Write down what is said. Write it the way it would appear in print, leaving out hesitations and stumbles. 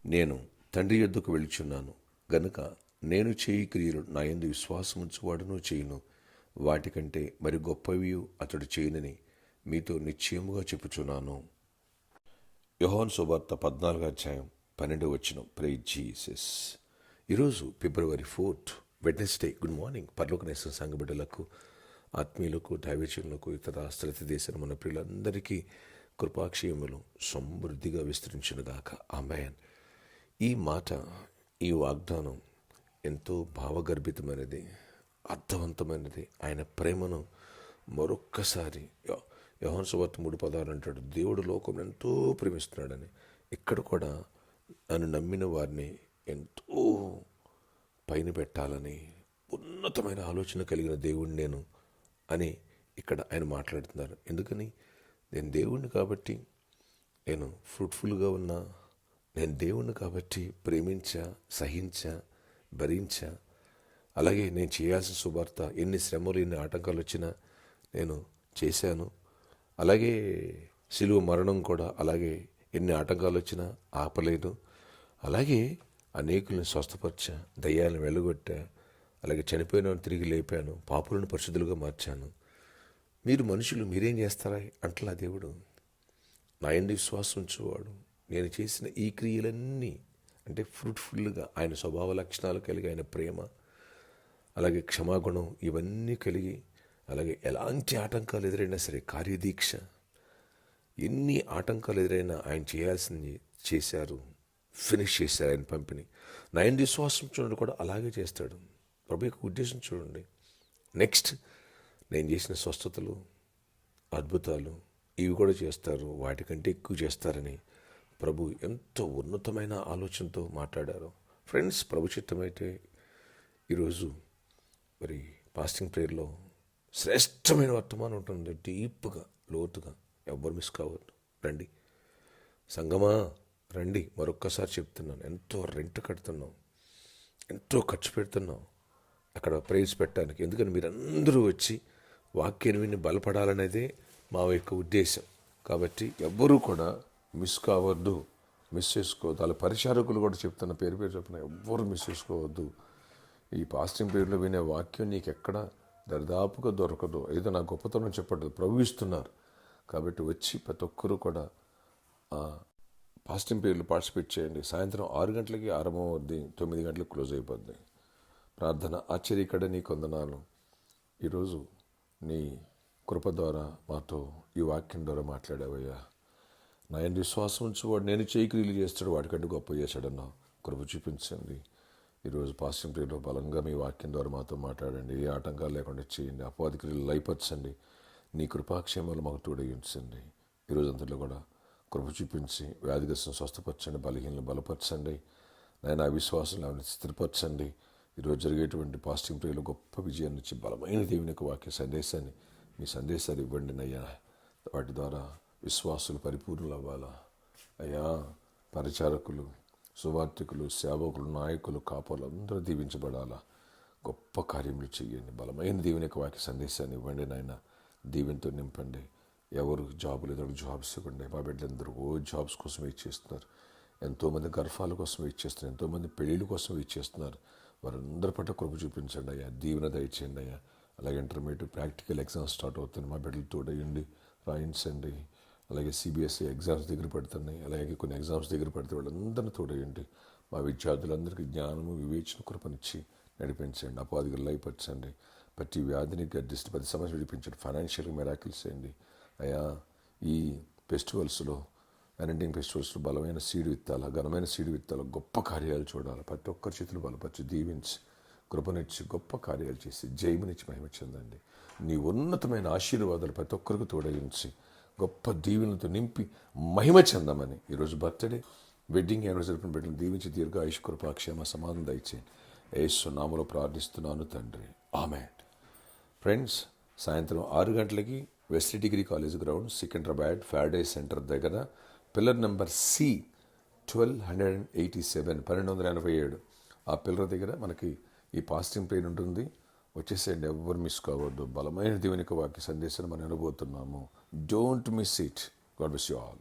నేను తండ్రి యొద్దకు వెళుచున్నాను గనుక నేను చేయి క్రియలు నా యందు విశ్వాసముంచువాడును చేయును, వాటికంటే మరి గొప్పవి అతడు చేయునని మీతో నిశ్చయముగా చెప్పుచున్నాను. యోహాను సువార్త 14:12. Praise Jesus. ఈరోజు ఫిబ్రవరి 4, వెడ్నెస్డే. Good morning. పరలోకనేశ్వర సంఘ బిడ్డలకు, ఆత్మీయులకు, దైవజనులకు, ఇతర స్థితి దేశం మన ప్రియులందరికీ కృపాక్షయములు సమృద్ధిగా విస్తరించునుగాక. ఆమేన్. ఈ మాట, ఈ వాగ్దానం ఎంతో భావగర్భితమైనది, అర్థవంతమైనది. ఆయన ప్రేమను మరొక్కసారి యోహాను సువార్త 3:16 అంటాడు, దేవుడు లోకం ఎంతో ప్రేమిస్తున్నాడని. ఇక్కడ కూడా నన్ను నమ్మిన వారిని ఎంతో పైన పెట్టాలని ఉన్నతమైన ఆలోచన కలిగిన దేవుడిని నేను అని ఇక్కడ ఆయన మాట్లాడుతున్నారు. ఎందుకని? నేను దేవుణ్ణి కాబట్టి నేను ఫ్రూట్ఫుల్గా ఉన్నా, నేను దేవుణ్ణి కాబట్టి ప్రేమించా, సహించా, భరించా. అలాగే నేను చేయాల్సిన సువార్త ఎన్ని శ్రమలు, ఎన్ని ఆటంకాలు వచ్చినా నేను చేశాను. అలాగే శిలువ మరణం కూడా అలాగే ఎన్ని ఆటంకాలు వచ్చినా ఆపలేదు. అలాగే అనేకులను స్వస్థపరిచా, దయ్యాలను వెళ్ళగొట్టా, అలాగే చనిపోయిన తిరిగి లేపాను, పాపులను పరిశుద్ధులుగా మార్చాను. మీరు మనుషులు మీరేం చేస్తారా అంటలా దేవుడు. నా యందు విశ్వాసం ఉంచువాడు నేను చేసిన ఈ క్రియలన్నీ అంటే ఫ్రూట్ఫుల్గా ఆయన స్వభావ లక్షణాలు కలిగి, ఆయన ప్రేమ, అలాగే క్షమాగుణం ఇవన్నీ కలిగి, అలాగే ఎలాంటి ఆటంకాలు ఎదురైనా సరే కార్యదీక్ష, ఎన్ని ఆటంకాలు ఎదురైనా ఆయన చేయాల్సింది చేశారు, ఫినిష్ చేశారు ఆయన పంపిణీ. నా యందు విశ్వాసం చూడండి కూడా అలాగే చేస్తాడు. ప్రభు యొక్క ఉద్దేశం చూడండి. నెక్స్ట్ నేను చేసిన స్వస్థతలు, అద్భుతాలు ఇవి కూడా చేస్తారు, వాటికంటే ఎక్కువ చేస్తారని ప్రభు ఎంతో ఉన్నతమైన ఆలోచనతో మాట్లాడారు. ఫ్రెండ్స్, ప్రభు చిత్తమైతే ఈరోజు మరి ఫాస్టింగ్ ప్రేయర్లో శ్రేష్టమైన వర్తమానం ఉంటుంది. డీప్గా, లోతుగా. ఎవ్వరు మిస్ కావద్దు. రండి సంగమా, రండి. మరొక్కసారి చెప్తున్నాను, ఎంతో రెంట్ కడుతున్నాం, ఎంతో ఖర్చు పెడుతున్నాం అక్కడ ప్రేయర్స్ పెట్టడానికి. ఎందుకని మీరందరూ వచ్చి వాక్యాన్ని విని బలపడాలనేదే మా యొక్క ఉద్దేశం. కాబట్టి ఎవ్వరూ కూడా మిస్ కావద్దు, మిస్ చేసుకోవద్దు. అలా పరిచారకులు కూడా చెప్తున్న పేరు చెప్పిన ఎవ్వరూ మిస్ చేసుకోవద్దు. ఈ ఫాస్టింగ్ పీరియడ్లో వినే వాక్యం నీకు ఎక్కడ దరిదాపుగా దొరకదు. ఏదో నా గొప్పతనం చెప్పట్లేదు, ప్రభు ఇస్తున్నారు. కాబట్టి వచ్చి ప్రతి ఒక్కరూ కూడా ఫాస్టింగ్ పీరియడ్లో పార్టిసిపేట్ చేయండి. సాయంత్రం 6 గంటలకి ఆరంభం అవుద్ది, 9 గంటలకు క్లోజ్ అయిపోద్ది. ప్రార్థన. ఆశ్చర్యకడ నీ కొందనాలు. ఈరోజు నీ కృప ద్వారా మాతో ఈ వాక్యం ద్వారా మాట్లాడావయ్యా. నా యందు విశ్వాసం ఉంచువాడు నేను చేయి క్రియలు చేస్తాడు, వాడికంటే గొప్ప చేశాడన్నా. కృప చూపించండి. ఈరోజు ఫాస్టింగ్ పీరియడ్లో బలంగా మీ వాక్యం ద్వారా మాతో మాట్లాడండి. ఏ ఆటంకాలు లేకుండా చేయండి. అపవాది క్రియలు లయపరచండి. నీ కృపాక్షేమాలు మాకు తోడగించండి. ఈరోజు అంతలో కూడా కృప చూపించి వ్యాధిగ్రస్తులను స్వస్థపరచండి, బలహీనలు బలపరచండి. నాయన విశ్వాసం స్థిరపరచండి. ఈరోజు జరిగేటువంటి ఫాస్టింగ్ ప్రేయర్లో గొప్ప విజయాన్ని ఇచ్చి బలమైన దేవుని యొక్క వాక్య సందేశాన్ని, మీ సందేశాలు ఇవ్వండి అయ్యా. వాటి ద్వారా విశ్వాసులు పరిపూర్ణులు అవ్వాలా అయ్యా. పరిచారకులు, సువార్థికులు, సేవకులు, నాయకులు, కాపర్లు అందరూ దీవించబడాలా. గొప్ప కార్యములు చేయండి. బలమైన దేవుని యొక్క వాక్య సందేశాన్ని ఇవ్వండి నాయన. దీవెనతో నింపండి. ఎవరు జాబులు ఎదురు జాబ్స్ ఇవ్వండి. మా బిడ్డలందరూ జాబ్స్ కోసం వెయిట్ చేస్తున్నారు. ఎంతోమంది గర్భాల కోసం వెయిట్ చేస్తున్నారు. ఎంతోమంది పెళ్ళిళ్ళ కోసం వెయిట్ చేస్తున్నారు. వారందరి పట్ల కృప చూపించండి అయ్యా. దీవెన దయచేయండి అయ్యా. అలాగే ఇంటర్మీడియట్ ప్రాక్టికల్ ఎగ్జామ్స్ స్టార్ట్ అవుతుంది. మా బిడ్డలు తోడయండి, రాయించండి. అలాగే సిబిఎస్ఈ ఎగ్జామ్స్ దగ్గర పడుతున్నాయి. అలాగే కొన్ని ఎగ్జామ్స్ దగ్గర పడితే వాళ్ళందరినీ తోడయండి. మా విద్యార్థులందరికీ జ్ఞానము, వివేచన కృపనిచ్చి నడిపించండి. అపవాదిగా లయపరచండి. ప్రతి వ్యాధిని గర్దిస్తే 10 సంవత్సరాలు విడిపించండి. ఫైనాన్షియల్గా మెరాకిల్స్ చేయండి అయ్యా. ఈ ఫెస్టివల్స్లో, అనంటింగ్ ఫెస్టివల్స్లో బలమైన సీడు విత్తాల, ఘనమైన సీడు విత్తాల, గొప్ప కార్యాలు చూడాలి. ప్రతి ఒక్కరి చేతులు బలపరిచి, దీవించి, కృపనిచ్చి, గొప్ప కార్యాలు చేసి, జయమునిచ్చి మహిమ చెందండి. నీ ఉన్నతమైన ఆశీర్వాదాలు ప్రతి ఒక్కరికి తోడగించి, గొప్ప దీవెనలతో నింపి మహిమ చెందమని ఈరోజు బర్త్డే, వెడ్డింగ్ యానివర్సరీ బిడ్డలు దీవించి దీర్ఘ ఆయుష్, కృపాక్షేమ, సమాధానం దయచేయండి. యేసు నామములో ప్రార్థిస్తున్నాను తండ్రి. ఆమేన్. ఫ్రెండ్స్, సాయంత్రం 6 గంటలకి west degree college ground, Secunderabad, Faraday centre దగ్గర, పిల్లర్ నెంబర్ C 1287 ఆ పిల్లర్ దగ్గర మనకి ఈ ఫాస్టింగ్ ప్రేయర్ ఉంటుంది. వచ్చేసేయండి, ఎవరు మిస్ కావద్దు. బలమైన దేవుని యొక్క వాక్య సందేశాన్ని మనం వినబోతున్నాము. Don't miss it. God bless you all.